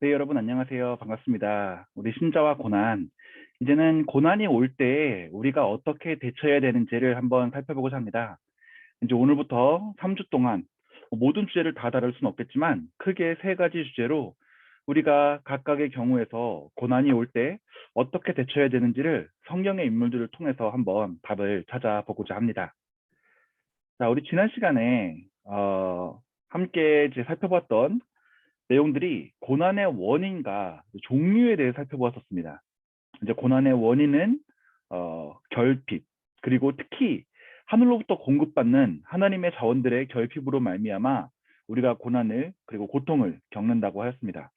네, 여러분 안녕하세요. 반갑습니다. 우리 신자와 고난. 이제는 고난이 올 때 우리가 어떻게 대처해야 되는지를 한번 살펴보고자 합니다. 이제 오늘부터 3주 동안 모든 주제를 다 다룰 수는 없겠지만 크게 세 가지 주제로 우리가 각각의 경우에서 고난이 올 때 어떻게 대처해야 되는지를 성경의 인물들을 통해서 한번 답을 찾아보고자 합니다. 자, 우리 지난 시간에 함께 이제 살펴봤던 내용들이 고난의 원인과 종류에 대해 살펴보았었습니다. 이제 고난의 원인은 결핍, 그리고 특히 하늘로부터 공급받는 하나님의 자원들의 결핍으로 말미암아 우리가 고난을 그리고 고통을 겪는다고 하였습니다.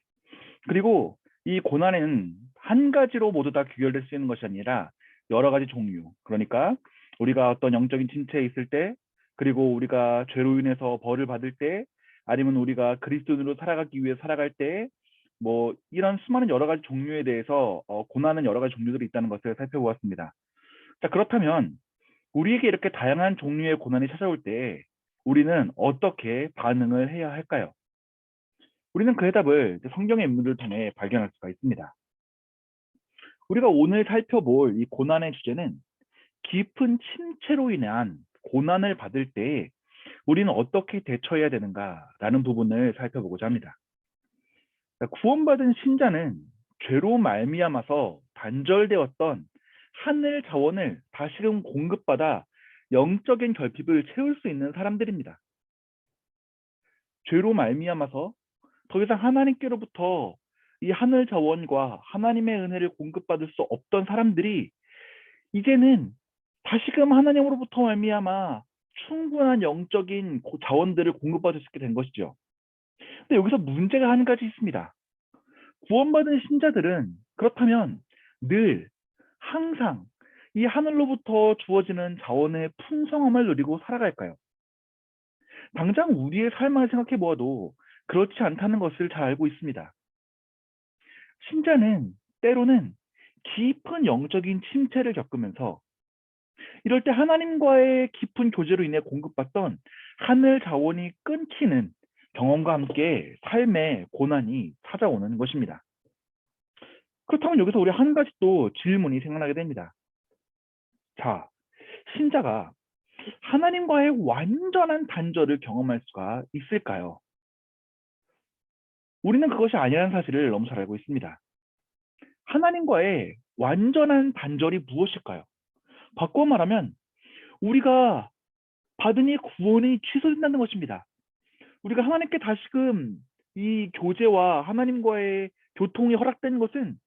그리고 이 고난은 한 가지로 모두 다 귀결될 수 있는 것이 아니라 여러 가지 종류. 그러니까 우리가 어떤 영적인 침체에 있을 때, 그리고 우리가 죄로 인해서 벌을 받을 때, 아니면 우리가 그리스도인으로 살아가기 위해 살아갈 때, 뭐 이런 수많은 여러 가지 종류에 대해서 고난은 여러 가지 종류들이 있다는 것을 살펴보았습니다. 자, 그렇다면 우리에게 이렇게 다양한 종류의 고난이 찾아올 때 우리는 어떻게 반응을 해야 할까요? 우리는 그 해답을 성경의 인물을 통해 발견할 수가 있습니다. 우리가 오늘 살펴볼 이 고난의 주제는 깊은 침체로 인한 고난을 받을 때 우리는 어떻게 대처해야 되는가라는 부분을 살펴보고자 합니다. 구원받은 신자는 죄로 말미암아서 단절되었던 하늘 자원을 다시금 공급받아 영적인 결핍을 채울 수 있는 사람들입니다. 죄로 말미암아서 더 이상 하나님께로부터 이 하늘 자원과 하나님의 은혜를 공급받을 수 없던 사람들이 이제는 다시금 하나님으로부터 말미암아 충분한 영적인 자원들을 공급받을 수 있게 된 것이죠. 근데 여기서 문제가 한 가지 있습니다. 구원받은 신자들은 그렇다면 늘 항상 이 하늘로부터 주어지는 자원의 풍성함을 누리고 살아갈까요? 당장 우리의 삶을 생각해 보아도 그렇지 않다는 것을 잘 알고 있습니다. 신자는 때로는 깊은 영적인 침체를 겪으면서 이럴 때 하나님과의 깊은 교제로 인해 공급받던 하늘 자원이 끊기는 경험과 함께 삶의 고난이 찾아오는 것입니다. 그렇다면 여기서 우리 한 가지 또 질문이 생각나게 됩니다. 자, 신자가 하나님과의 완전한 단절을 경험할 수가 있을까요? 우리는 그것이 아니라는 사실을 너무 잘 알고 있습니다. 하나님과의 완전한 단절이 무엇일까요? 바꿔 말하면 우리가 받은 이 구원이 취소된다는 것입니다. 우리가 하나님께 다시금 이 교제와 하나님과의 교통이 허락된 것은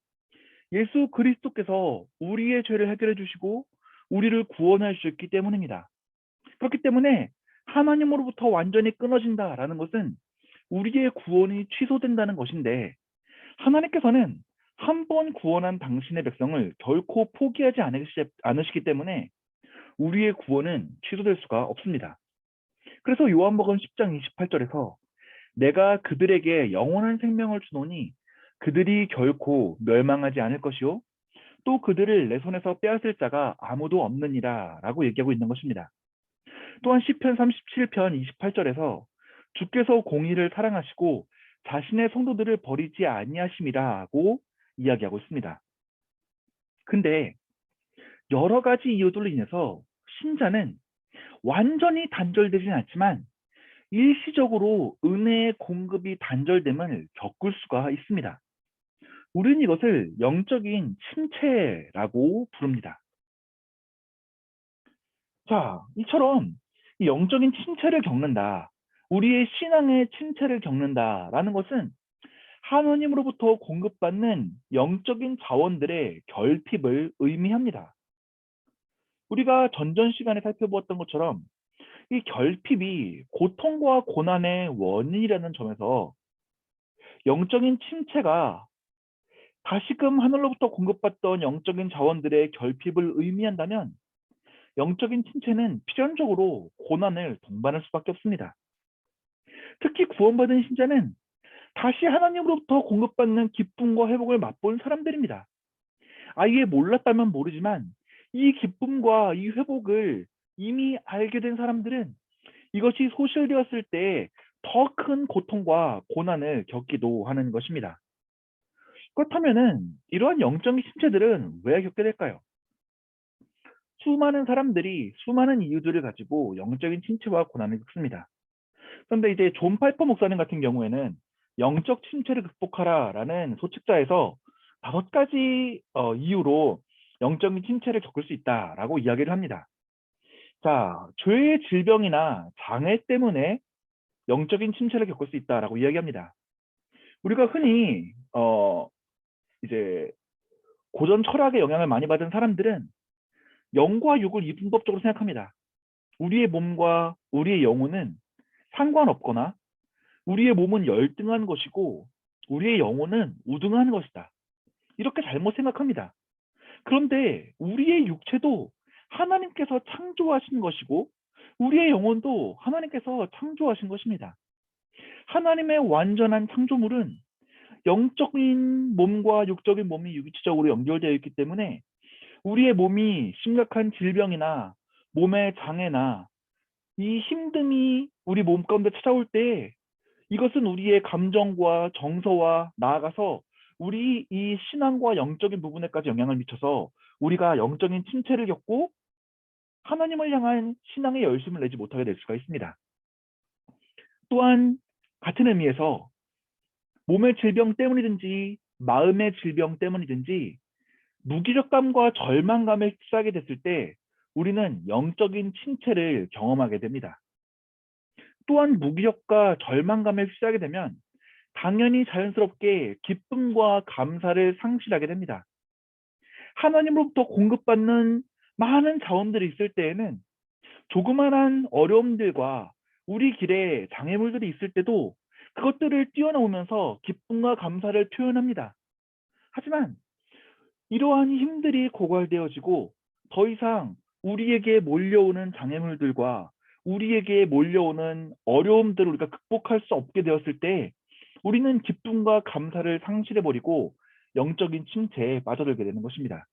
예수 그리스도께서 우리의 죄를 해결해 주시고 우리를 구원할 수 있기 때문입니다. 그렇기 때문에 하나님으로부터 완전히 끊어진다라는 것은 우리의 구원이 취소된다는 것인데 하나님께서는 한 번 구원한 당신의 백성을 결코 포기하지 않으시기 때문에 우리의 구원은 취소될 수가 없습니다. 그래서 요한복음 10장 28절에서 내가 그들에게 영원한 생명을 주노니 그들이 결코 멸망하지 않을 것이요 또 그들을 내 손에서 빼앗을 자가 아무도 없느니라 라고 얘기하고 있는 것입니다. 또한 시편 37편 28절에서 주께서 공의를 사랑하시고 자신의 성도들을 버리지 아니하심이라고 이야기하고 있습니다. 근데 여러 가지 이유들로 인해서 신자는 완전히 단절되지는 않지만 일시적으로 은혜의 공급이 단절됨을 겪을 수가 있습니다. 우리는 이것을 영적인 침체라고 부릅니다. 자, 이처럼 이 영적인 침체를 겪는다, 우리의 신앙의 침체를 겪는다라는 것은 하나님으로부터 공급받는 영적인 자원들의 결핍을 의미합니다. 우리가 전전 시간에 살펴보았던 것처럼 이 결핍이 고통과 고난의 원인이라는 점에서 영적인 침체가 다시금 하늘로부터 공급받던 영적인 자원들의 결핍을 의미한다면 영적인 침체는 필연적으로 고난을 동반할 수밖에 없습니다. 특히 구원받은 신자는 다시 하나님으로부터 공급받는 기쁨과 회복을 맛본 사람들입니다. 아예 몰랐다면 모르지만 이 기쁨과 이 회복을 이미 알게 된 사람들은 이것이 소실되었을 때 더 큰 고통과 고난을 겪기도 하는 것입니다. 그렇다면은 이러한 영적인 침체들은 왜 겪게 될까요? 수많은 사람들이 수많은 이유들을 가지고 영적인 침체와 고난을 겪습니다. 그런데 이제 존 파이퍼 목사님 같은 경우에는 영적 침체를 극복하라라는 소책자에서 5가지 이유로 영적인 침체를 겪을 수 있다라고 이야기를 합니다. 자, 죄의 질병이나 장애 때문에 영적인 침체를 겪을 수 있다라고 이야기합니다. 우리가 흔히 이제 고전 철학의 영향을 많이 받은 사람들은 영과 육을 이분법적으로 생각합니다. 우리의 몸과 우리의 영혼은 상관없거나 우리의 몸은 열등한 것이고 우리의 영혼은 우등한 것이다. 이렇게 잘못 생각합니다. 그런데 우리의 육체도 하나님께서 창조하신 것이고 우리의 영혼도 하나님께서 창조하신 것입니다. 하나님의 완전한 창조물은 영적인 몸과 육적인 몸이 유기체적으로 연결되어 있기 때문에 우리의 몸이 심각한 질병이나 몸의 장애나 이 힘듦이 우리 몸 가운데 찾아올 때 이것은 우리의 감정과 정서와 나아가서 우리 이 신앙과 영적인 부분에까지 영향을 미쳐서 우리가 영적인 침체를 겪고 하나님을 향한 신앙의 열심을 내지 못하게 될 수가 있습니다. 또한 같은 의미에서 몸의 질병 때문이든지 마음의 질병 때문이든지 무기력감과 절망감에 휩싸게 됐을 때 우리는 영적인 침체를 경험하게 됩니다. 또한 무기력과 절망감에 휩싸게 되면 당연히 자연스럽게 기쁨과 감사를 상실하게 됩니다. 하나님으로부터 공급받는 많은 자원들이 있을 때에는 조그만한 어려움들과 우리 길에 장애물들이 있을 때도 그것들을 뛰어넘으면서 기쁨과 감사를 표현합니다. 하지만 이러한 힘들이 고갈되어지고 더 이상 우리에게 몰려오는 장애물들과 우리에게 몰려오는 어려움들을 우리가 극복할 수 없게 되었을 때 우리는 기쁨과 감사를 상실해버리고 영적인 침체에 빠져들게 되는 것입니다.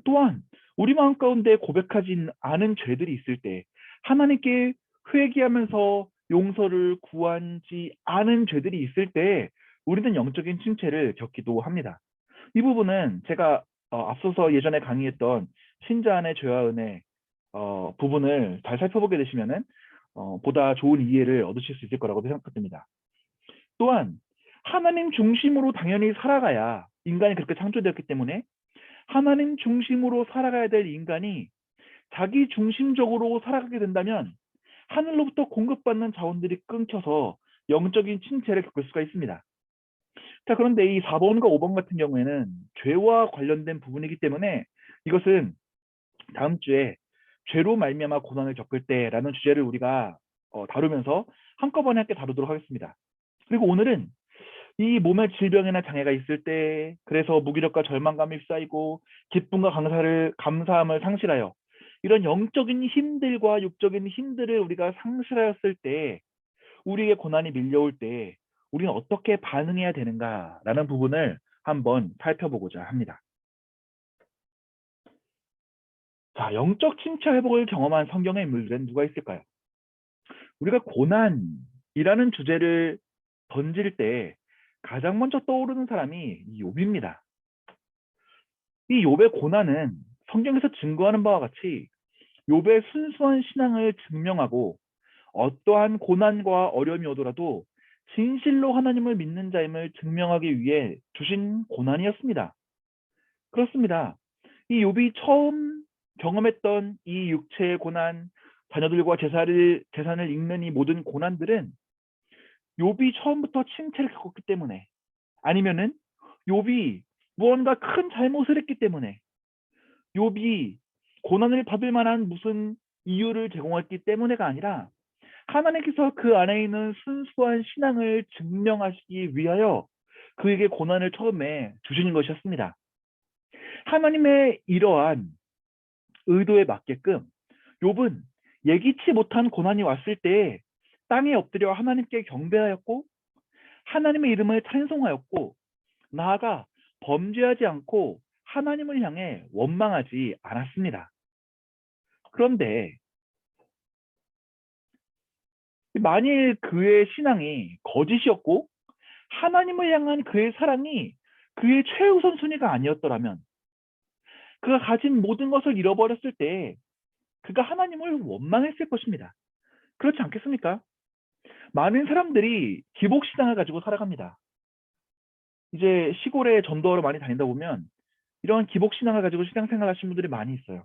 또한 우리 마음 가운데 고백하지 않은 죄들이 있을 때 하나님께 회개하면서 용서를 구하지 않은 죄들이 있을 때 우리는 영적인 침체를 겪기도 합니다. 이 부분은 제가 앞서서 예전에 강의했던 신자 안의 죄와 은혜 부분을 잘 살펴보게 되시면은 보다 좋은 이해를 얻으실 수 있을 거라고 생각됩니다. 또한 하나님 중심으로 당연히 살아가야 인간이 그렇게 창조되었기 때문에 하나님 중심으로 살아가야 될 인간이 자기 중심적으로 살아가게 된다면 하늘로부터 공급받는 자원들이 끊겨서 영적인 침체를 겪을 수가 있습니다. 자, 그런데 이 4번과 5번 같은 경우에는 죄와 관련된 부분이기 때문에 이것은 다음 주에 죄로 말미암아 고난을 겪을 때라는 주제를 우리가 다루면서 한꺼번에 함께 다루도록 하겠습니다. 그리고 오늘은 이 몸의 질병이나 장애가 있을 때 그래서 무기력과 절망감이 쌓이고 기쁨과 감사함을 상실하여 이런 영적인 힘들과 육적인 힘들을 우리가 상실하였을 때 우리에게 고난이 밀려올 때 우리는 어떻게 반응해야 되는가라는 부분을 한번 살펴보고자 합니다. 자, 영적 침체 회복을 경험한 성경의 인물들은 누가 있을까요? 우리가 고난이라는 주제를 던질 때 가장 먼저 떠오르는 사람이 이 욥입니다. 이 욥의 고난은 성경에서 증거하는 바와 같이 욥의 순수한 신앙을 증명하고 어떠한 고난과 어려움이 오더라도 진실로 하나님을 믿는 자임을 증명하기 위해 주신 고난이었습니다. 그렇습니다. 이 욥이 처음 경험했던 이 육체의 고난, 자녀들과 재산을 잃는 이 모든 고난들은 욥이 처음부터 침체를 겪었기 때문에 아니면은 욥이 무언가 큰 잘못을 했기 때문에 욥이 고난을 받을 만한 무슨 이유를 제공했기 때문에가 아니라 하나님께서 그 안에 있는 순수한 신앙을 증명하시기 위하여 그에게 고난을 처음에 주시는 것이었습니다. 하나님의 이러한 의도에 맞게끔 욥은 예기치 못한 고난이 왔을 때 땅에 엎드려 하나님께 경배하였고 하나님의 이름을 찬송하였고 나아가 범죄하지 않고 하나님을 향해 원망하지 않았습니다. 그런데 만일 그의 신앙이 거짓이었고 하나님을 향한 그의 사랑이 그의 최우선순위가 아니었더라면 그가 가진 모든 것을 잃어버렸을 때 그가 하나님을 원망했을 것입니다. 그렇지 않겠습니까? 많은 사람들이 기복신앙을 가지고 살아갑니다. 이제 시골에 전도하러 많이 다니다 보면 이런 기복신앙을 가지고 신앙생활 하시는 분들이 많이 있어요.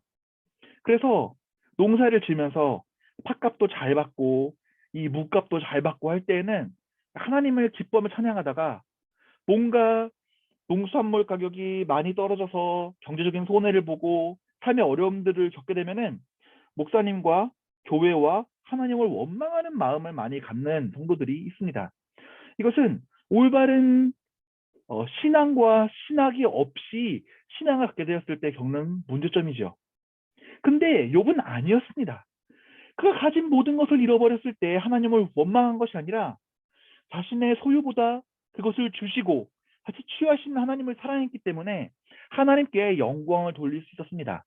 그래서 농사를 지면서 팥값도 잘 받고 이 묵값도 잘 받고 할 때에는 하나님을 기뻐하며 찬양하다가 뭔가 농수산물 가격이 많이 떨어져서 경제적인 손해를 보고 삶의 어려움들을 겪게 되면은 목사님과 교회와 하나님을 원망하는 마음을 많이 갖는 성도들이 있습니다. 이것은 올바른 신앙과 신학이 없이 신앙을 갖게 되었을 때 겪는 문제점이죠. 근데 욥은 아니었습니다. 그가 가진 모든 것을 잃어버렸을 때 하나님을 원망한 것이 아니라 자신의 소유보다 그것을 주시고 같이 취하신 하나님을 사랑했기 때문에 하나님께 영광을 돌릴 수 있었습니다.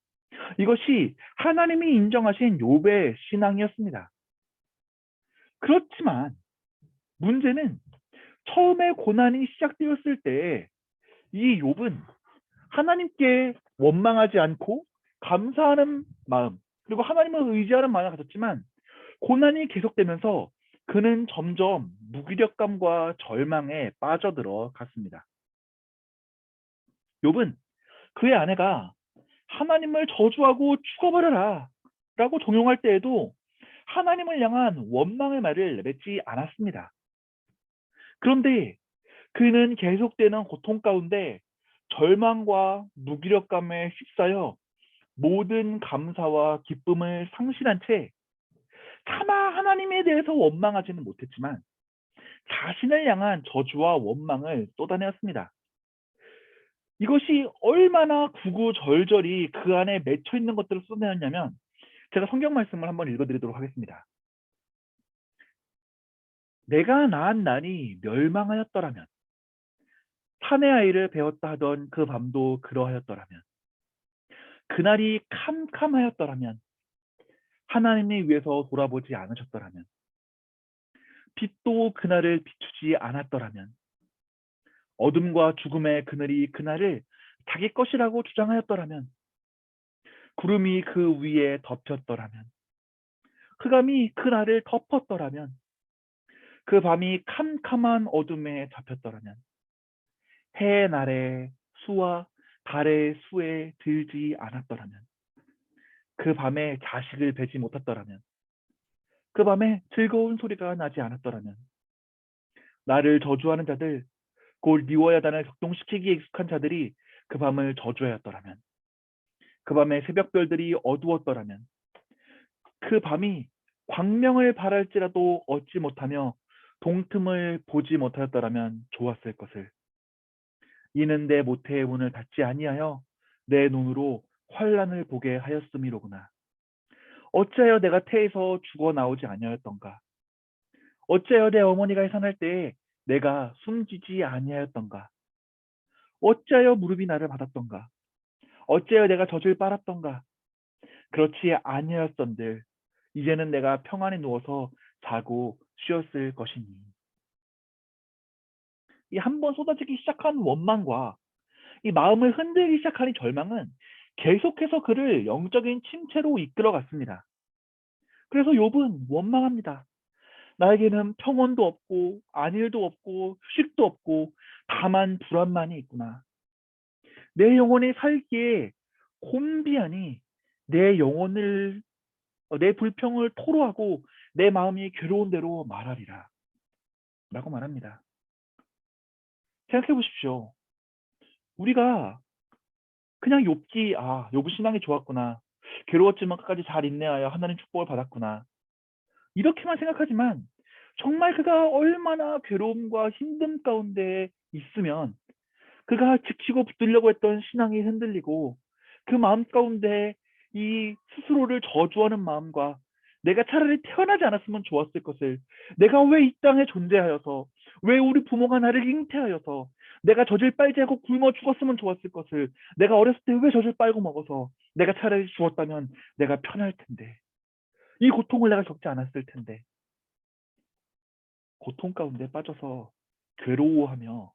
이것이 하나님이 인정하신 욥의 신앙이었습니다. 그렇지만 문제는 처음에 고난이 시작되었을 때 이 욥은 하나님께 원망하지 않고 감사하는 마음 그리고 하나님을 의지하는 마음을 가졌지만 고난이 계속되면서 그는 점점 무기력감과 절망에 빠져들어 갔습니다. 욥은 그의 아내가 하나님을 저주하고 죽어버려라 라고 종용할 때에도 하나님을 향한 원망의 말을 내뱉지 않았습니다. 그런데 그는 계속되는 고통 가운데 절망과 무기력감에 휩싸여 모든 감사와 기쁨을 상실한 채 차마 하나님에 대해서 원망하지는 못했지만 자신을 향한 저주와 원망을 쏟아내었습니다. 이것이 얼마나 구구절절히 그 안에 맺혀 있는 것들을 쏟아내었냐면 제가 성경 말씀을 한번 읽어드리도록 하겠습니다. 내가 낳은 난이 멸망하였더라면 사내 아이를 배웠다 하던 그 밤도 그러하였더라면 그날이 캄캄하였더라면 하나님이 위해서 돌아보지 않으셨더라면 빛도 그날을 비추지 않았더라면 어둠과 죽음의 그늘이 그날을 자기 것이라고 주장하였더라면 구름이 그 위에 덮였더라면 흑암이 그날을 덮었더라면 그 밤이 캄캄한 어둠에 잡혔더라면 해의 날에 수와 달의 수에 들지 않았더라면 그 밤에 자식을 뵈지 못했더라면 그 밤에 즐거운 소리가 나지 않았더라면 나를 저주하는 자들 곧 리워야단을 격동시키기에 익숙한 자들이 그 밤을 저주하였더라면 그 밤에 새벽별들이 어두웠더라면 그 밤이 광명을 발할지라도 얻지 못하며 동틈을 보지 못하였더라면 좋았을 것을 이는 내 모태의 문을 닫지 아니하여 내 눈으로 환난을 보게 하였음이로구나. 어찌하여 내가 태에서 죽어 나오지 아니하였던가. 어찌하여 내 어머니가 해산할 때에 내가 숨지지 아니하였던가. 어찌하여 무릎이 나를 받았던가. 어찌하여 내가 젖을 빨았던가. 그렇지 아니하였던들 이제는 내가 평안히 누워서 자고 쉬었을 것이니. 이 한 번 쏟아지기 시작한 원망과 이 마음을 흔들기 시작한 이 절망은 계속해서 그를 영적인 침체로 이끌어갔습니다. 그래서 욥은 원망합니다. 나에게는 평온도 없고 안일도 없고 휴식도 없고 다만 불안만이 있구나. 내 영혼이 살기에 곤비하니 내 영혼을 내 불평을 토로하고 내 마음이 괴로운 대로 말하리라 라고 말합니다. 생각해 보십시오. 우리가 그냥 욥이 신앙이 좋았구나. 괴로웠지만 끝까지 잘 인내하여 하나님 축복을 받았구나. 이렇게만 생각하지만 정말 그가 얼마나 괴로움과 힘듦 가운데 있으면 그가 지키고 붙들려고 했던 신앙이 흔들리고 그 마음 가운데 이 스스로를 저주하는 마음과 내가 차라리 태어나지 않았으면 좋았을 것을 내가 왜 이 땅에 존재하여서 왜 우리 부모가 나를 잉태하여서 내가 젖을 빨지 않고 굶어 죽었으면 좋았을 것을 내가 어렸을 때 왜 젖을 빨고 먹어서 내가 차라리 죽었다면 내가 편할 텐데 이 고통을 내가 겪지 않았을 텐데 고통 가운데 빠져서 괴로워하며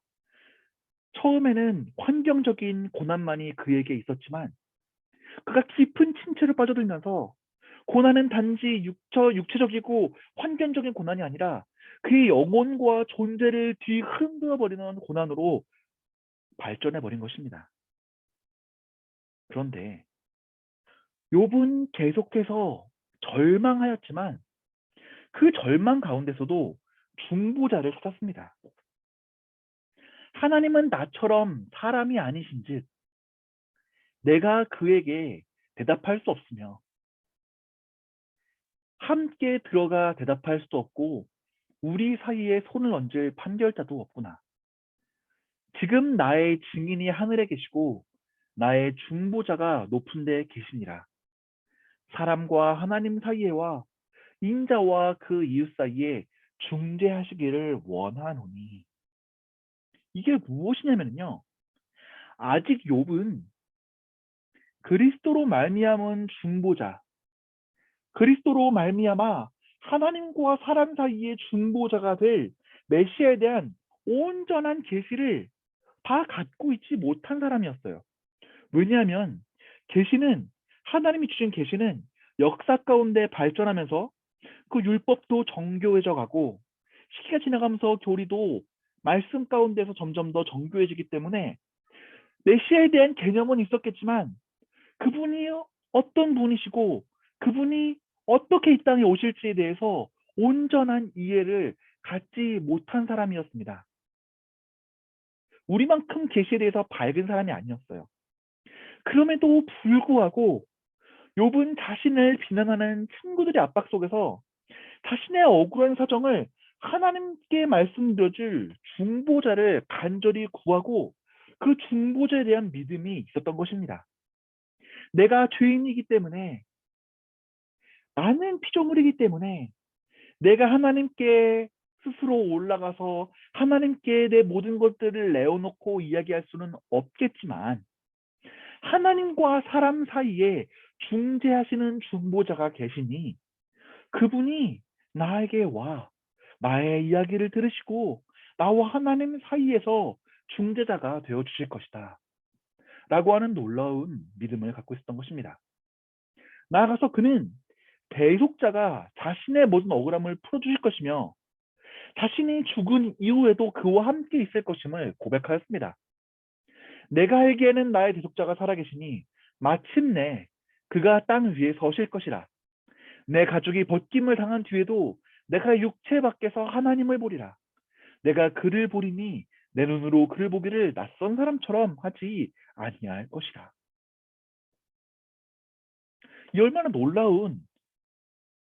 처음에는 환경적인 고난만이 그에게 있었지만 그가 깊은 침체를 빠져들면서 고난은 단지 육체적이고 환경적인 고난이 아니라 그의 영혼과 존재를 뒤흔들어 버리는 고난으로 발전해 버린 것입니다. 그런데 욥은 계속해서 절망하였지만 그 절망 가운데서도 중보자를 찾았습니다. 하나님은 나처럼 사람이 아니신즉 내가 그에게 대답할 수 없으며 함께 들어가 대답할 수도 없고 우리 사이에 손을 얹을 판결자도 없구나. 지금 나의 증인이 하늘에 계시고 나의 중보자가 높은 데 계시니라. 사람과 하나님 사이에와 인자와 그 이웃 사이에 중재하시기를 원하노니. 이게 무엇이냐면요. 아직 욥은 그리스도로 말미암은 중보자, 그리스도로 말미암아 하나님과 사람 사이의 중보자가 될 메시아에 대한 온전한 계시를 다 갖고 있지 못한 사람이었어요. 왜냐하면 계시는 하나님이 주신 계시는 역사 가운데 발전하면서 그 율법도 정교해져 가고 시기가 지나가면서 교리도 말씀 가운데서 점점 더 정교해지기 때문에 메시아에 대한 개념은 있었겠지만 그분이 어떤 분이시고 그분이 어떻게 이 땅에 오실지에 대해서 온전한 이해를 갖지 못한 사람이었습니다. 우리만큼 계시에 대해서 밝은 사람이 아니었어요. 그럼에도 불구하고 욥은 자신을 비난하는 친구들의 압박 속에서 자신의 억울한 사정을 하나님께 말씀드려줄 중보자를 간절히 구하고 그 중보자에 대한 믿음이 있었던 것입니다. 내가 죄인이기 때문에 나는 피조물이기 때문에 내가 하나님께 스스로 올라가서 하나님께 내 모든 것들을 내어놓고 이야기할 수는 없겠지만 하나님과 사람 사이에 중재하시는 중보자가 계시니 그분이 나에게 와 나의 이야기를 들으시고 나와 하나님 사이에서 중재자가 되어 주실 것이다 라고 하는 놀라운 믿음을 갖고 있었던 것입니다. 나아가서 그는 대속자가 자신의 모든 억울함을 풀어주실 것이며 자신이 죽은 이후에도 그와 함께 있을 것임을 고백하였습니다. 내가 알기에는 나의 대속자가 살아계시니 마침내 그가 땅 위에 서실 것이라. 내 가족이 벗김을 당한 뒤에도 내가 육체 밖에서 하나님을 보리라. 내가 그를 보리니 내 눈으로 그를 보기를 낯선 사람처럼 하지 아니할 것이라. 이 얼마나 놀라운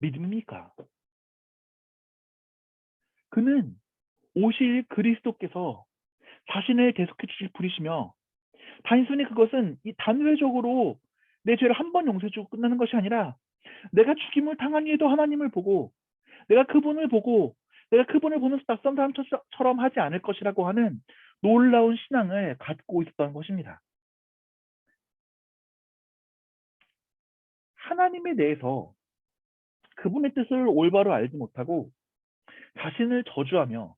믿음입니까? 그는 오실 그리스도께서 자신을 대속해 주실 분이시며 단순히 그것은 이 단회적으로 내 죄를 한 번 용서해주고 끝나는 것이 아니라 내가 죽임을 당한 이에도 하나님을 보고 내가 그분을 보고 내가 그분을 보면서 낯선 사람처럼 하지 않을 것이라고 하는 놀라운 신앙을 갖고 있었던 것입니다. 하나님에 대해서 그분의 뜻을 올바로 알지 못하고 자신을 저주하며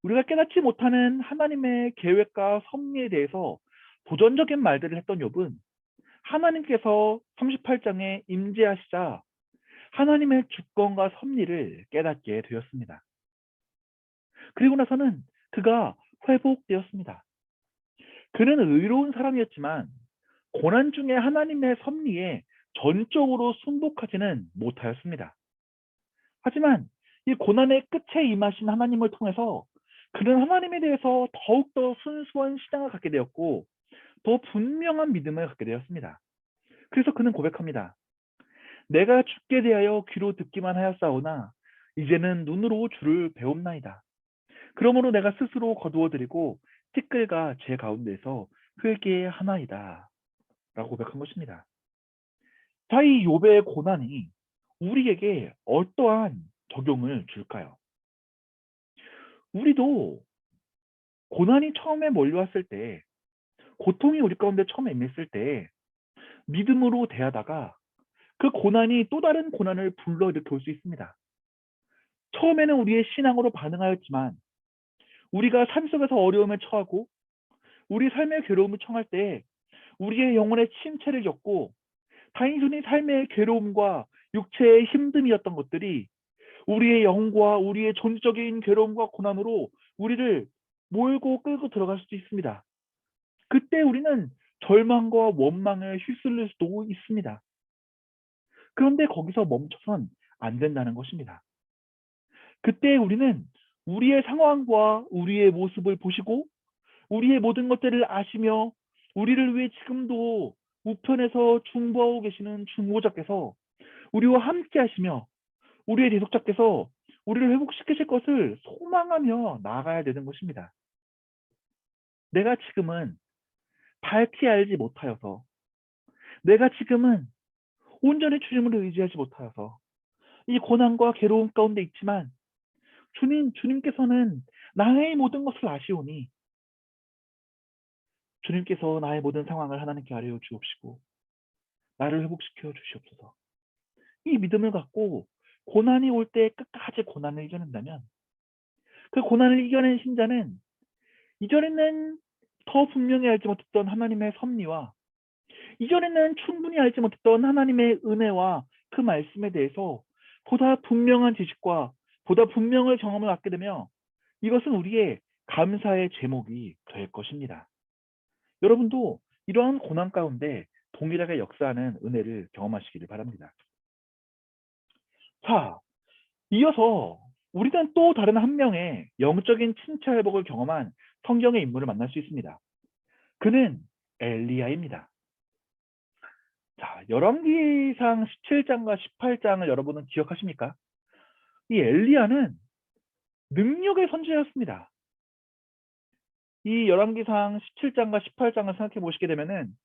우리가 깨닫지 못하는 하나님의 계획과 섭리에 대해서 도전적인 말들을 했던 욥은 하나님께서 38장에 임재하시자 하나님의 주권과 섭리를 깨닫게 되었습니다. 그리고 나서는 그가 회복되었습니다. 그는 의로운 사람이었지만 고난 중에 하나님의 섭리에 전적으로 순복하지는 못하였습니다. 하지만 이 고난의 끝에 임하신 하나님을 통해서 그는 하나님에 대해서 더욱더 순수한 신앙을 갖게 되었고 더 분명한 믿음을 갖게 되었습니다. 그래서 그는 고백합니다. 내가 주께 대하여 귀로 듣기만 하였사오나 이제는 눈으로 주를 배웁나이다. 그러므로 내가 스스로 거두어드리고 티끌과 제 가운데서 회개하나이다. 라고 고백한 것입니다. 자, 이 욥의 고난이 우리에게 어떠한 적용을 줄까요? 우리도 고난이 처음에 몰려왔을 때, 고통이 우리 가운데 처음에 임했을 때 믿음으로 대하다가 그 고난이 또 다른 고난을 불러일으켜 올 수 있습니다. 처음에는 우리의 신앙으로 반응하였지만 우리가 삶 속에서 어려움에 처하고 우리 삶의 괴로움을 청할 때 우리의 영혼의 침체를 겪고 단순히 삶의 괴로움과 육체의 힘듦이었던 것들이 우리의 영과 우리의 존재적인 괴로움과 고난으로 우리를 몰고 끌고 들어갈 수도 있습니다. 그때 우리는 절망과 원망을 휩쓸릴 수도 있습니다. 그런데 거기서 멈춰선 안 된다는 것입니다. 그때 우리는 우리의 상황과 우리의 모습을 보시고 우리의 모든 것들을 아시며 우리를 위해 지금도 우편에서 중보하고 계시는 중보자께서 우리와 함께 하시며 우리의 대속자께서 우리를 회복시키실 것을 소망하며 나아가야 되는 것입니다. 내가 지금은 밝히 알지 못하여서, 내가 지금은 온전히 주님을 의지하지 못하여서 이 고난과 괴로움 가운데 있지만 주님께서는 나의 모든 것을 아시오니 주님께서 나의 모든 상황을 하나님께 아뢰어 주옵시고 나를 회복시켜 주시옵소서. 이 믿음을 갖고 고난이 올 때 끝까지 고난을 이겨낸다면 그 고난을 이겨낸 신자는 이전에는 더 분명히 알지 못했던 하나님의 섭리와 이전에는 충분히 알지 못했던 하나님의 은혜와 그 말씀에 대해서 보다 분명한 지식과 보다 분명한 경험을 갖게 되며 이것은 우리의 감사의 제목이 될 것입니다. 여러분도 이러한 고난 가운데 동일하게 역사하는 은혜를 경험하시기를 바랍니다. 자, 이어서 우리는 또 다른 한 명의 영적인 침체 회복을 경험한 성경의 인물을 만날 수 있습니다. 그는 엘리야입니다. 자, 열왕기상 17장과 18장을 여러분은 기억하십니까? 이 엘리야는 능력의 선지자였습니다. 이 열왕기상 17장과 18장을 생각해 보시게 되면은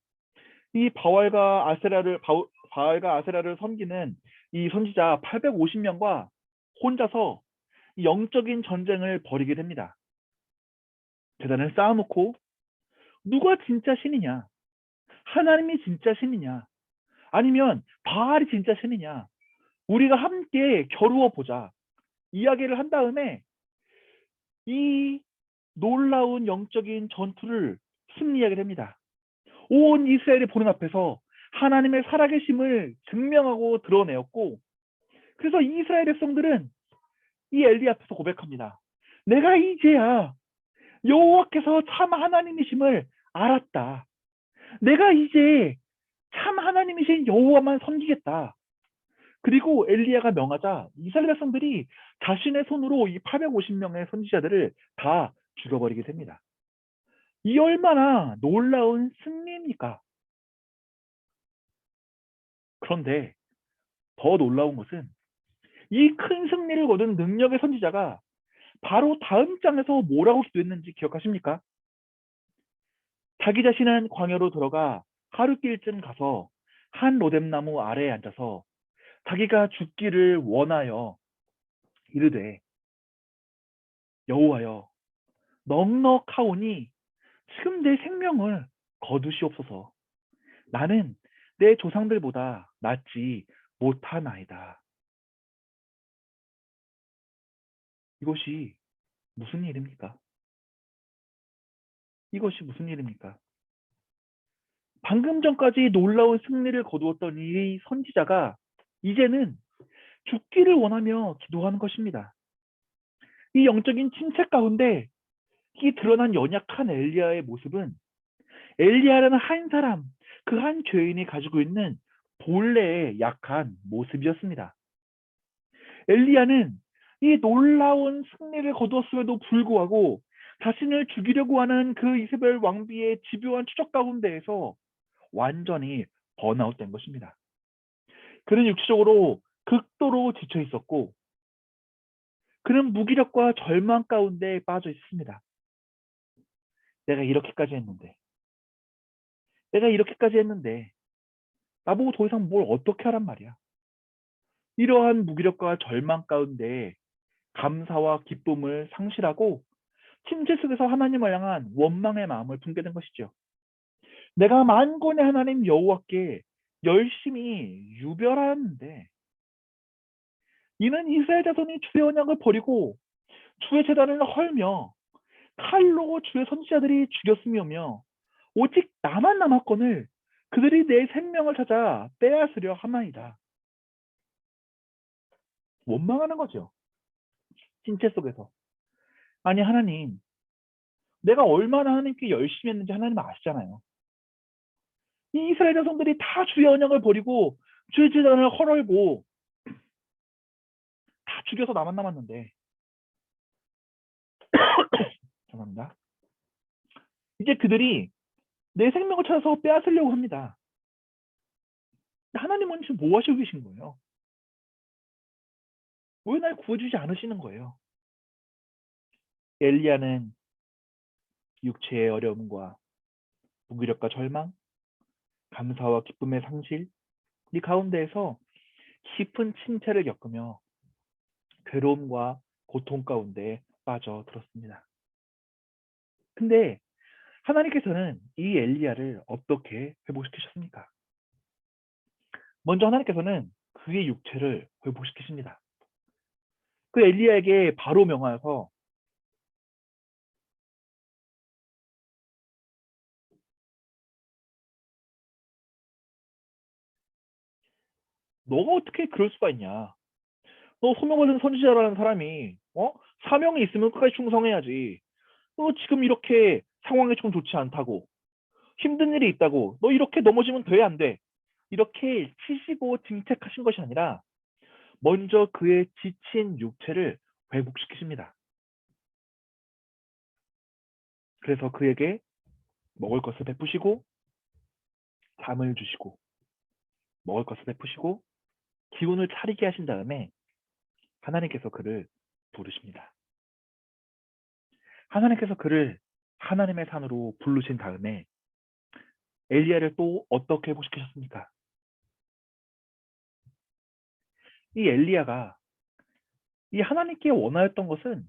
이 바알과 아세라를 섬기는 이 선지자 850명과 혼자서 영적인 전쟁을 벌이게 됩니다. 대단을 쌓아놓고 누가 진짜 신이냐? 하나님이 진짜 신이냐? 아니면 바알이 진짜 신이냐? 우리가 함께 겨루어 보자. 이야기를 한 다음에 이 놀라운 영적인 전투를 승리하게 됩니다. 온 이스라엘이 보는 앞에서 하나님의 살아계심을 증명하고 드러내었고 그래서 이스라엘 백성들은 이 엘리 앞에서 고백합니다. 내가 이제야 여호와께서 참 하나님이심을 알았다. 내가 이제 참 하나님이신 여호와만 섬기겠다. 그리고 엘리야가 명하자 이스라엘 백성들이 자신의 손으로 이 850명의 선지자들을 다 죽여버리게 됩니다. 이 얼마나 놀라운 승리입니까? 그런데 더 놀라운 것은 이 큰 승리를 거둔 능력의 선지자가 바로 다음 장에서 뭐라고 기도했는지 기억하십니까? 자기 자신은 광야로 들어가 하루길쯤 가서 한 로뎀나무 아래에 앉아서 자기가 죽기를 원하여 이르되 여호와여 넉넉하오니 지금 내 생명을 거두시옵소서. 나는 내 조상들보다 낫지 못하나이다. 이것이 무슨 일입니까? 이것이 무슨 일입니까? 방금 전까지 놀라운 승리를 거두었던 이 선지자가 이제는 죽기를 원하며 기도하는 것입니다. 이 영적인 침체 가운데 이 드러난 연약한 엘리야의 모습은 엘리야라는 한 사람, 그 한 죄인이 가지고 있는 본래의 약한 모습이었습니다. 엘리야는 이 놀라운 승리를 거두었음에도 불구하고 자신을 죽이려고 하는 그 이세벨 왕비의 집요한 추적 가운데에서 완전히 번아웃된 것입니다. 그는 육체적으로 극도로 지쳐 있었고 그는 무기력과 절망 가운데 빠져 있습니다. 내가 이렇게까지 했는데 나보고 더 이상 뭘 어떻게 하란 말이야. 이러한 무기력과 절망 가운데 감사와 기쁨을 상실하고 침체 속에서 하나님을 향한 원망의 마음을 품게 된 것이죠. 내가 만군의 하나님 여호와께 열심히 유별하였는데 이는 이스라엘 자손이 주의 언약을 버리고 주의 제단을 헐며 칼로 주의 선지자들이 죽였으며며 오직 나만 남았거늘 그들이 내 생명을 찾아 빼앗으려 하나이다. 원망하는 거죠. 신체 속에서. 아니 하나님, 내가 얼마나 하나님께 열심히 했는지 하나님 아시잖아요. 이 이스라엘 자손들이 다 주의 언약을 버리고 주의 제단을 헐고 다 죽여서 나만 남았는데 죄송합니다. 이제 그들이 내 생명을 찾아서 빼앗으려고 합니다. 하나님은 지금 뭐 하시고 계신 거예요? 왜 날 구해주지 않으시는 거예요? 엘리야는 육체의 어려움과 무기력과 절망, 감사와 기쁨의 상실, 이 가운데에서 깊은 침체를 겪으며 괴로움과 고통 가운데 빠져들었습니다. 근데 하나님께서는 이 엘리야를 어떻게 회복시키셨습니까? 먼저 하나님께서는 그의 육체를 회복시키십니다. 그 엘리야에게 바로 명하여서 너가 어떻게 그럴 수가 있냐? 너 소명받은 선지자라는 사람이 사명이 있으면 끝까지 충성해야지. 너 지금 이렇게 상황이 좀 좋지 않다고 힘든 일이 있다고 너 이렇게 넘어지면 돼 안 돼? 이렇게 치시고 징책하신 것이 아니라 먼저 그의 지친 육체를 회복시키십니다. 그래서 그에게 먹을 것을 베푸시고 잠을 주시고 먹을 것을 베푸시고 기운을 차리게 하신 다음에 하나님께서 그를 부르십니다. 하나님께서 그를 하나님의 산으로 부르신 다음에 엘리야를 또 어떻게 회복시키셨습니까? 이 엘리야가 이 하나님께 원하였던 것은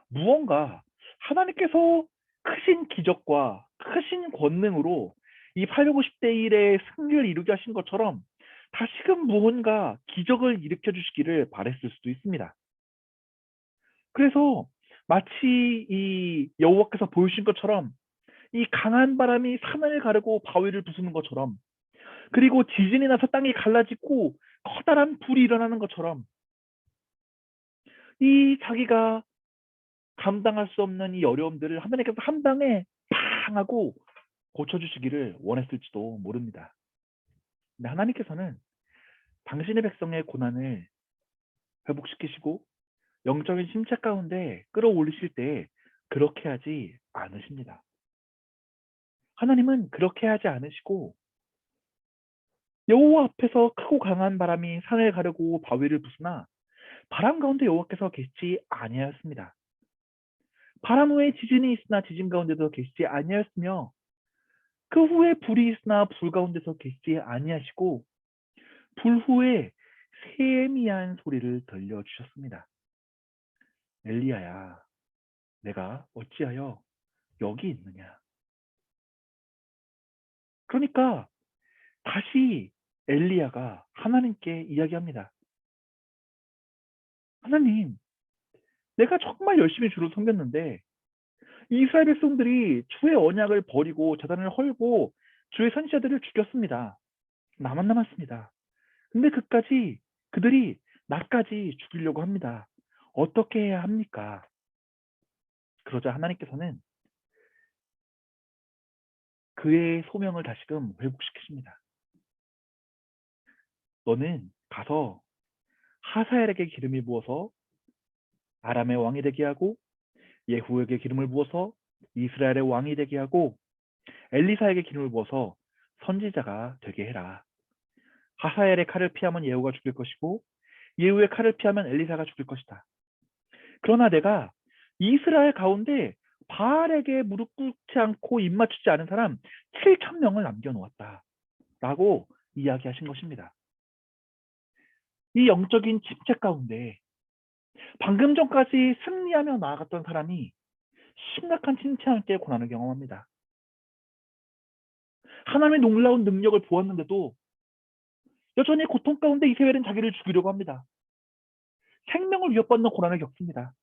무언가 하나님께서 크신 기적과 크신 권능으로 이 850대 1의 승리를 이루게 하신 것처럼 다시금 무언가 기적을 일으켜 주시기를 바랬을 수도 있습니다. 그래서 마치 이 여호와께서 보여주신 것처럼 이 강한 바람이 산을 가르고 바위를 부수는 것처럼 그리고 지진이 나서 땅이 갈라지고 커다란 불이 일어나는 것처럼 이 자기가 감당할 수 없는 이 어려움들을 하나님께서 한 방에 팡 하고 고쳐주시기를 원했을지도 모릅니다. 근데 하나님께서는 당신의 백성의 고난을 회복시키시고 영적인 심착 가운데 끌어올리실 때 그렇게 하지 않으십니다. 하나님은 그렇게 하지 않으시고 여호와 앞에서 크고 강한 바람이 산을 가르고 바위를 부수나 바람 가운데 여호와께서 계시지 아니하였습니다. 바람 후에 지진이 있으나 지진 가운데도 계시지 아니하였으며 그 후에 불이 있으나 불 가운데서 계시지 아니하시고 불 후에 세미한 소리를 들려주셨습니다. 엘리야야, 내가 어찌하여 여기 있느냐? 그러니까 다시 엘리야가 하나님께 이야기합니다. 하나님, 내가 정말 열심히 주를 섬겼는데 이스라엘 백성들이 주의 언약을 버리고 제단을 헐고 주의 선지자들을 죽였습니다. 나만 남았습니다. 근데 그들이 나까지 죽이려고 합니다. 어떻게 해야 합니까? 그러자 하나님께서는 그의 소명을 다시금 회복시키십니다. 너는 가서 하사엘에게 기름을 부어서 아람의 왕이 되게 하고 예후에게 기름을 부어서 이스라엘의 왕이 되게 하고 엘리사에게 기름을 부어서 선지자가 되게 해라. 하사엘의 칼을 피하면 예후가 죽일 것이고 예후의 칼을 피하면 엘리사가 죽일 것이다. 그러나 내가 이스라엘 가운데 바알에게 무릎 꿇지 않고 입 맞추지 않은 사람 7,000명을 남겨놓았다. 라고 이야기하신 것입니다. 이 영적인 침체 가운데 방금 전까지 승리하며 나아갔던 사람이 심각한 침체와 함께 고난을 경험합니다. 하나님의 놀라운 능력을 보았는데도 여전히 고통 가운데 이세벨은 자기를 죽이려고 합니다. 생명을 위협받는 고난을 겪습니다.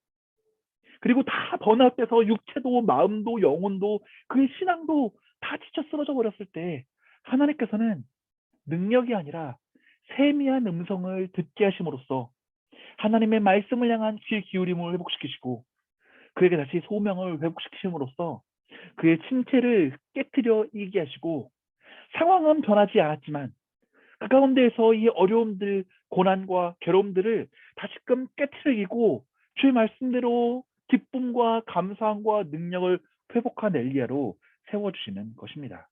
그리고 다 번아웃돼서 육체도 마음도 영혼도 그의 신앙도 다 지쳐 쓰러져 버렸을 때 하나님께서는 능력이 아니라 세미한 음성을 듣게 하심으로써 하나님의 말씀을 향한 귀 기울임을 회복시키시고 그에게 다시 소명을 회복시키심으로써 그의 침체를 깨뜨려 이기게 하시고 상황은 변하지 않았지만 그 가운데에서 이 어려움들, 고난과 괴로움들을 다시금 깨뜨려 이기고 주의 말씀대로 기쁨과 감사함과 능력을 회복한 엘리야로 세워주시는 것입니다.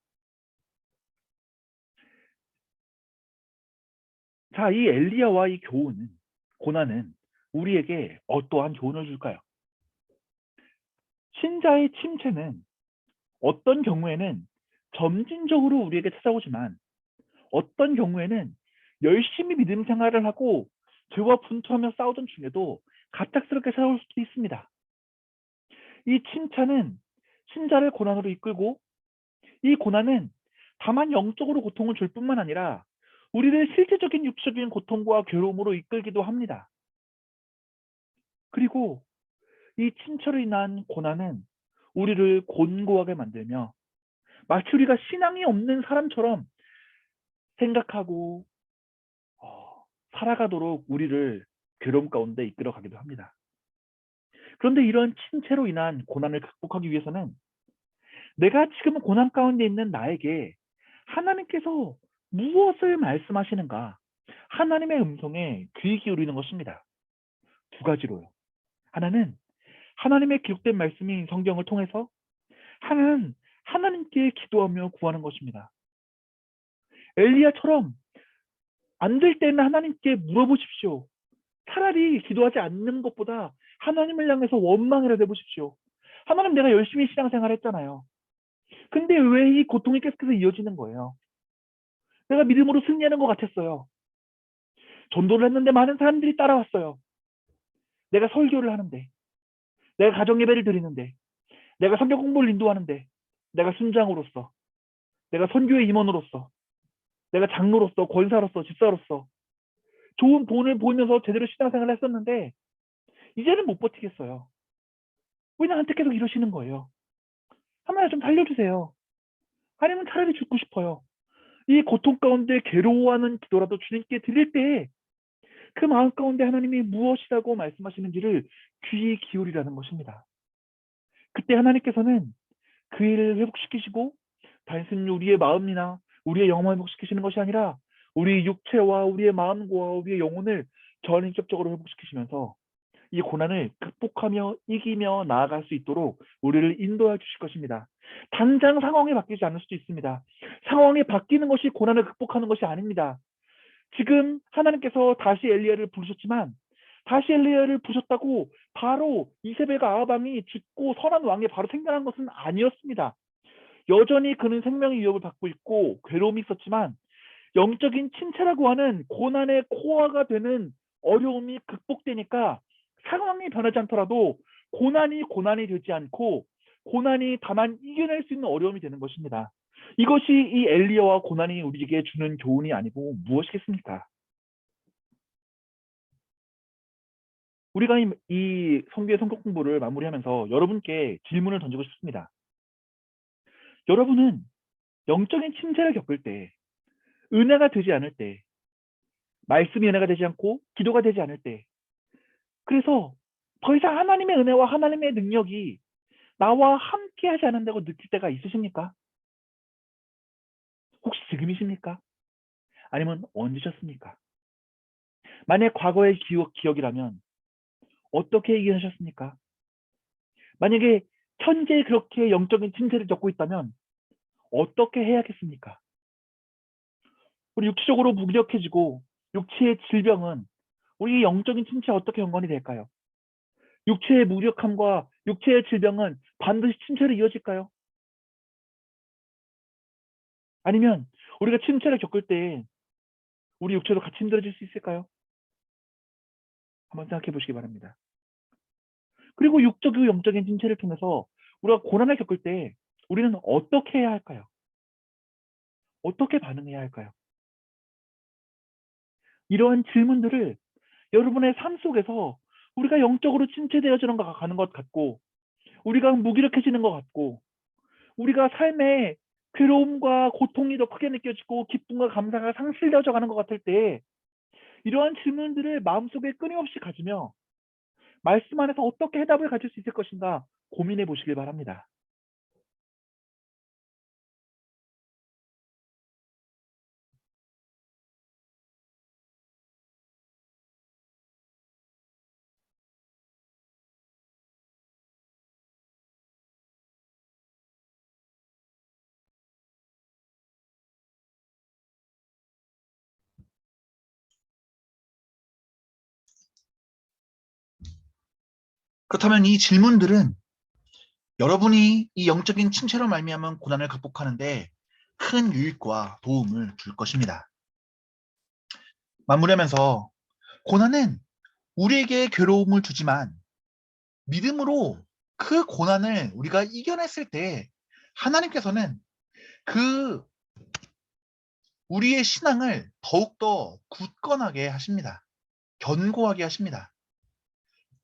자, 이 엘리야와 이 교훈은, 고난은 우리에게 어떠한 교훈을 줄까요? 신자의 침체는 어떤 경우에는 점진적으로 우리에게 찾아오지만 어떤 경우에는 열심히 믿음 생활을 하고 죄와 분투하며 싸우던 중에도 갑작스럽게 찾아올 수도 있습니다. 이 침체는 신자를 고난으로 이끌고 이 고난은 다만 영적으로 고통을 줄 뿐만 아니라 우리를 실제적인 육적인 고통과 괴로움으로 이끌기도 합니다. 그리고 이 침체로 인한 고난은 우리를 곤고하게 만들며 마치 우리가 신앙이 없는 사람처럼 생각하고 살아가도록 우리를 괴로움 가운데 이끌어가기도 합니다. 그런데 이런 침체로 인한 고난을 극복하기 위해서는 내가 지금 고난 가운데 있는 나에게 하나님께서 무엇을 말씀하시는가 하나님의 음성에 귀 기울이는 것입니다. 두 가지로요. 하나는 하나님의 기록된 말씀인 성경을 통해서, 하나는 하나님께 기도하며 구하는 것입니다. 엘리야처럼 안 될 때는 하나님께 물어보십시오. 차라리 기도하지 않는 것보다 하나님을 향해서 원망이라도 해보십시오. 하나님, 내가 열심히 신앙생활 했잖아요. 근데 왜 이 고통이 계속해서 이어지는 거예요? 내가 믿음으로 승리하는 것 같았어요. 전도를 했는데 많은 사람들이 따라왔어요. 내가 설교를 하는데, 내가 가정예배를 드리는데, 내가 성경 공부를 인도하는데, 내가 순장으로서, 내가 선교의 임원으로서, 내가 장로로서, 권사로서, 집사로서 좋은 본을 보이면서 제대로 신앙생활을 했었는데 이제는 못 버티겠어요. 왜 나한테 계속 이러시는 거예요? 하나님 좀 살려주세요. 아니면 차라리 죽고 싶어요. 이 고통 가운데 괴로워하는 기도라도 주님께 드릴 때 그 마음 가운데 하나님이 무엇이라고 말씀하시는지를 귀 기울이라는 것입니다. 그때 하나님께서는 그 일을 회복시키시고 단순히 우리의 마음이나 우리의 영혼을 회복시키시는 것이 아니라 우리 육체와 우리의 마음과 우리의 영혼을 전인격적으로 회복시키시면서 이 고난을 극복하며 이기며 나아갈 수 있도록 우리를 인도해 주실 것입니다. 당장 상황이 바뀌지 않을 수도 있습니다. 상황이 바뀌는 것이 고난을 극복하는 것이 아닙니다. 지금 하나님께서 다시 엘리야를 부르셨지만 다시 엘리야를 부르셨다고 바로 이세벨과 아하방이 죽고 선한 왕이 바로 생겨난 것은 아니었습니다. 여전히 그는 생명의 위협을 받고 있고 괴로움이 있었지만 영적인 침체라고 하는 고난의 코어가 되는 어려움이 극복되니까 상황이 변하지 않더라도 고난이 되지 않고 고난이 다만 이겨낼 수 있는 어려움이 되는 것입니다. 이것이 이 엘리야와 고난이 우리에게 주는 교훈이 아니고 무엇이겠습니까? 우리가 이 성경의 성격 공부를 마무리하면서 여러분께 질문을 던지고 싶습니다. 여러분은 영적인 침체를 겪을 때, 은혜가 되지 않을 때, 말씀이 은혜가 되지 않고 기도가 되지 않을 때, 그래서 더 이상 하나님의 은혜와 하나님의 능력이 나와 함께 하지 않는다고 느낄 때가 있으십니까? 혹시 지금이십니까? 아니면 언제셨습니까? 만약 과거의 기억이라면 어떻게 이겨내셨습니까? 만약에 현재 그렇게 영적인 침체를 겪고 있다면 어떻게 해야겠습니까? 우리 육체적으로 무기력해지고 육체의 질병은 우리 영적인 침체와 어떻게 연관이 될까요? 육체의 무력함과 육체의 질병은 반드시 침체로 이어질까요? 아니면 우리가 침체를 겪을 때 우리 육체도 같이 힘들어질 수 있을까요? 한번 생각해 보시기 바랍니다. 그리고 육적이고 영적인 침체를 통해서 우리가 고난을 겪을 때 우리는 어떻게 해야 할까요? 어떻게 반응해야 할까요? 이러한 질문들을 여러분의 삶 속에서 우리가 영적으로 침체되어지는 가는 것 같고, 우리가 무기력해지는 것 같고, 우리가 삶에 괴로움과 고통이 더 크게 느껴지고 기쁨과 감사가 상실되어져 가는 것 같을 때 이러한 질문들을 마음속에 끊임없이 가지며 말씀 안에서 어떻게 해답을 가질 수 있을 것인가 고민해 보시길 바랍니다. 그렇다면 이 질문들은 여러분이 이 영적인 침체로 말미암은 고난을 극복하는데 큰 유익과 도움을 줄 것입니다. 마무리하면서 고난은 우리에게 괴로움을 주지만 믿음으로 그 고난을 우리가 이겨냈을 때 하나님께서는 그 우리의 신앙을 더욱더 굳건하게 하십니다. 견고하게 하십니다.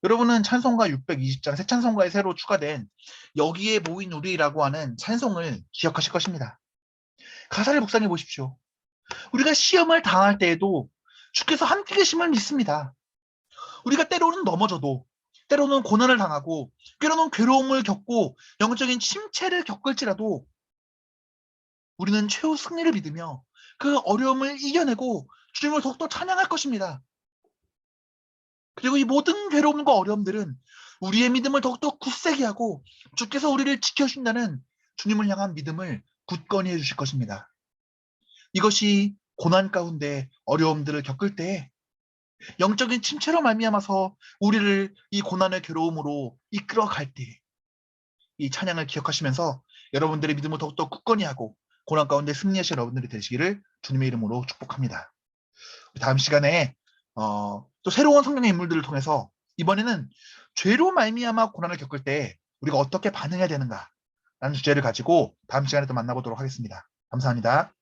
여러분은 찬송가 620장 새 찬송가에 새로 추가된 여기에 모인 우리라고 하는 찬송을 기억하실 것입니다. 가사를 묵상해 보십시오. 우리가 시험을 당할 때에도 주께서 함께 계심을 믿습니다. 우리가 때로는 넘어져도, 때로는 고난을 당하고, 때로는 괴로움을 겪고 영적인 침체를 겪을지라도 우리는 최후 승리를 믿으며 그 어려움을 이겨내고 주님을 더욱더 찬양할 것입니다. 그리고 이 모든 괴로움과 어려움들은 우리의 믿음을 더욱더 굳세게 하고 주께서 우리를 지켜주신다는 주님을 향한 믿음을 굳건히 해주실 것입니다. 이것이 고난 가운데 어려움들을 겪을 때 영적인 침체로 말미암아서 우리를 이 고난의 괴로움으로 이끌어갈 때 이 찬양을 기억하시면서 여러분들의 믿음을 더욱더 굳건히 하고 고난 가운데 승리하신 여러분들이 되시기를 주님의 이름으로 축복합니다. 다음 시간에 또 새로운 성경의 인물들을 통해서 이번에는 죄로 말미암아 고난을 겪을 때 우리가 어떻게 반응해야 되는가 라는 주제를 가지고 다음 시간에 또 만나보도록 하겠습니다. 감사합니다.